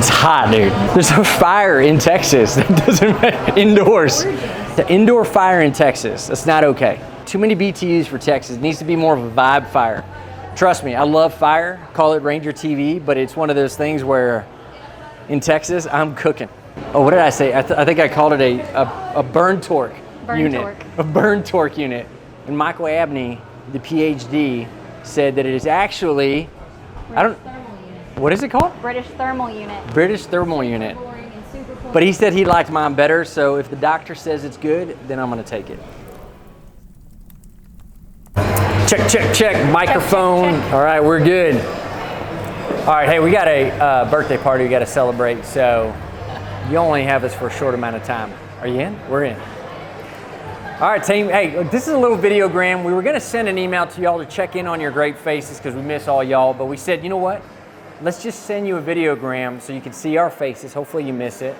It's hot, dude. There's a fire in Texas that doesn't indoors. The indoor fire in Texas, that's not okay. Too many BTUs for Texas. It needs to be more of a vibe fire. Trust me, I love fire. Call it Ranger TV, but it's one of those things where in Texas, I'm cooking. Oh, what did I say? I think I called it a burn torque unit. A burn torque unit. And Michael Abney, the PhD, said that it is actually, what is it called? British thermal unit. British thermal unit. But he said he liked mine better, so if the doctor says it's good, then I'm gonna take it. Check, check, check, microphone. Check, check. All right, we're good. All right, hey, we got a birthday party we gotta celebrate, so you only have us for a short amount of time. Are you in? We're in. All right, team, hey, this is a little videogram. We were gonna send an email to y'all to check in on your great faces because we miss all y'all, but we said, you know what? Let's just send you a videogram so you can see our faces. Hopefully you miss it.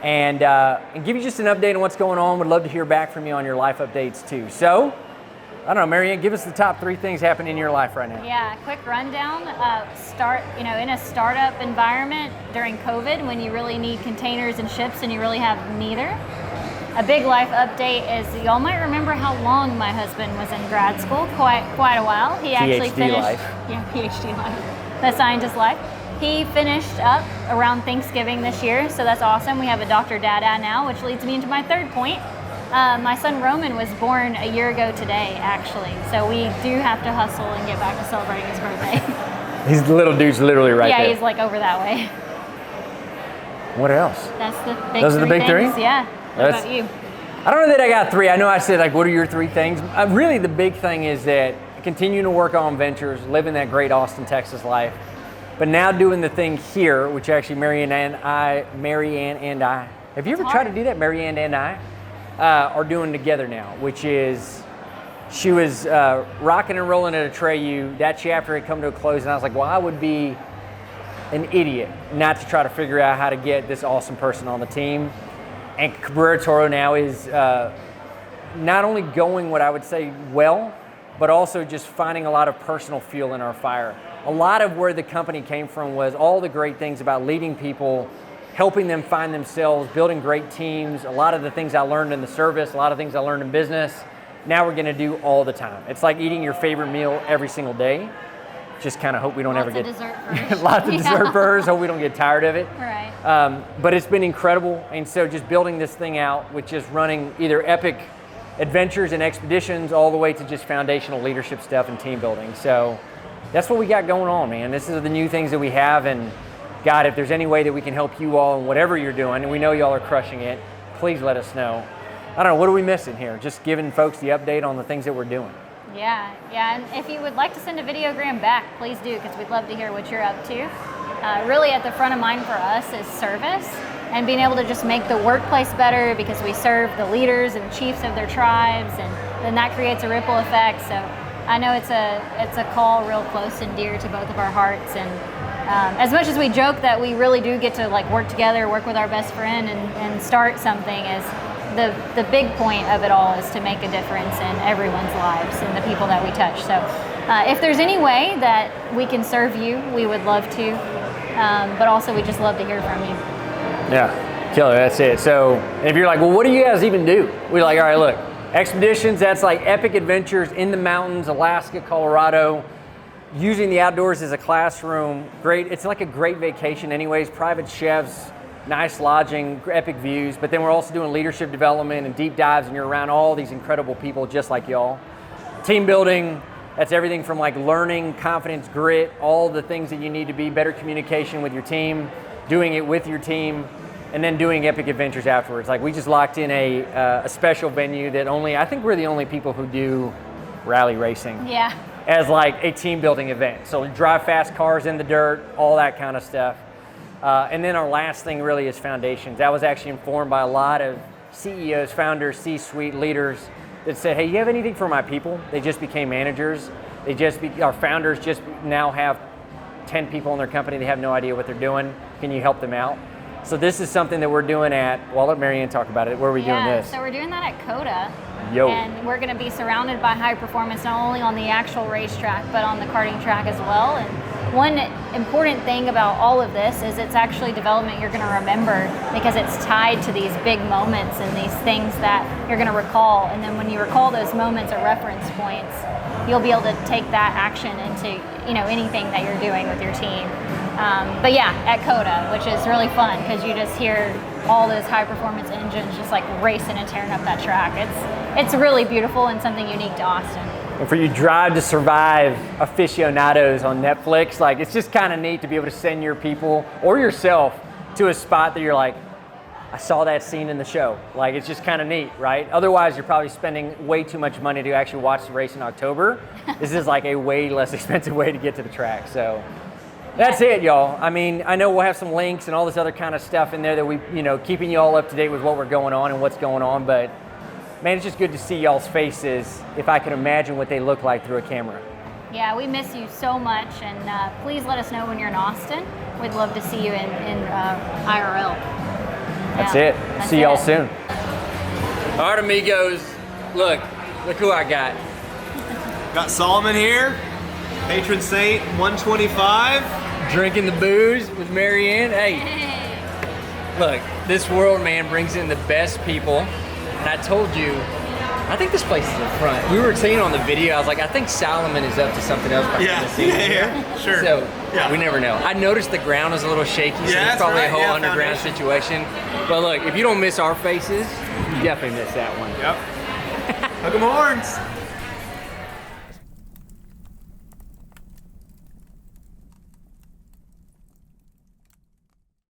And give you just an update on what's going on. Would love to hear back from you on your life updates too. So, I don't know, Marianne, give us the top 3 things happening in your life right now. Yeah, quick rundown. In a startup environment during COVID when you really need containers and ships and you really have neither. A big life update is y'all might remember how long my husband was in grad school, quite a while. He actually finished life. Yeah, PhD life. The scientist life. He finished up around Thanksgiving this year, so that's awesome. We have a Dr. Dada now, which leads me into my third point. My son Roman was born a year ago today, actually. So we do have to hustle and get back to celebrating his birthday. His little dude's literally right there. Yeah, he's like over that way. What else? That's the big Those are the big things. 3? Yeah. What about you? I don't know that I got 3. I know I said, like, what are your 3 things? Really, the big thing is that continuing to work on ventures, living that great Austin, Texas life, but now doing the thing here, which actually Marianne and I, have you ever tried to do that, Marianne and I, are doing together now, which is, she was rocking and rolling at Atreyu. That chapter had come to a close, and I was like, well, I would be an idiot not to try to figure out how to get this awesome person on the team. And CabreraToro now is not only going what I would say well, but also just finding a lot of personal fuel in our fire. A lot of where the company came from was all the great things about leading people, helping them find themselves, building great teams, a lot of the things I learned in the service, a lot of things I learned in business, now we're gonna do all the time. It's like eating your favorite meal every single day. Just kind of hope we don't ever get dessert first. Lots of dessert first, hope we don't get tired of it. Right. But it's been incredible, and so just building this thing out with just running either epic adventures and expeditions all the way to just foundational leadership stuff and team building. So that's what we got going on, man. This is the new things that we have, and God, if there's any way that we can help you all in whatever you're doing, and we know y'all are crushing it, please let us know. I don't know, what are we missing here? Just giving folks the update on the things that we're doing. Yeah, and if you would like to send a videogram back, please do, because we'd love to hear what you're up to. Really at the front of mind for us is service and being able to just make the workplace better because we serve the leaders and chiefs of their tribes, and then that creates a ripple effect. So I know it's a call real close and dear to both of our hearts, and as much as we joke that we really do get to like work together, work with our best friend and start something, is the big point of it all is to make a difference in everyone's lives and the people that we touch. So if there's any way that we can serve you, we would love to, but also we just love to hear from you. Yeah, killer, that's it. So if you're like, well, what do you guys even do? We're like, all right, look, expeditions, that's like epic adventures in the mountains, Alaska, Colorado, using the outdoors as a classroom. Great, it's like a great vacation anyways, private chefs, nice lodging, epic views, but then we're also doing leadership development and deep dives, and you're around all these incredible people just like y'all. Team building, that's everything from like learning, confidence, grit, all the things that you need to be, better communication with your team, doing it with your team, and then doing epic adventures afterwards. Like we just locked in a special venue that I think we're the only people who do rally racing. Yeah. As like a team building event. So drive fast cars in the dirt, all that kind of stuff. And then our last thing really is foundations. That was actually informed by a lot of CEOs, founders, C-suite leaders that said, hey, you have anything for my people? They just became managers. Our founders just now have 10 people in their company. They have no idea what they're doing. Can you help them out? So this is something that we're doing well, let Marianne talk about it. Where are we doing this? So we're doing that at COTA. Yo. And we're going to be surrounded by high performance, not only on the actual racetrack, but on the karting track as well. And one important thing about all of this is it's actually development you're going to remember because it's tied to these big moments and these things that you're going to recall. And then when you recall those moments or reference points, you'll be able to take that action into anything that you're doing with your team. But yeah, at CODA, which is really fun because you just hear all those high performance engines just like racing and tearing up that track. It's really beautiful and something unique to Austin. And for you Drive to Survive aficionados on Netflix, like it's just kind of neat to be able to send your people or yourself to a spot that you're like, I saw that scene in the show. Like it's just kind of neat, right? Otherwise, you're probably spending way too much money to actually watch the race in October. This is like a way less expensive way to get to the track. So that's it, y'all. I mean, I know we'll have some links and all this other kind of stuff in there that we, keeping you all up to date with what we're going on and what's going on. But man, it's just good to see y'all's faces if I can imagine what they look like through a camera. Yeah, we miss you so much, and please let us know when you're in Austin. We'd love to see you in IRL. That's it. See y'all soon. All right, amigos. Look who I got. Got Solomon here, patron saint 125. Drinking the booze with Marianne. Hey, look, this world, man, brings in the best people. And I told you, I think this place is in front. We were saying on the video, I was like, I think Solomon is up to something else. Yeah, sure. So we never know. I noticed the ground was a little shaky, so there's probably a whole underground situation. But look, if you don't miss our faces, you definitely miss that one. Yep. Hook 'em horns.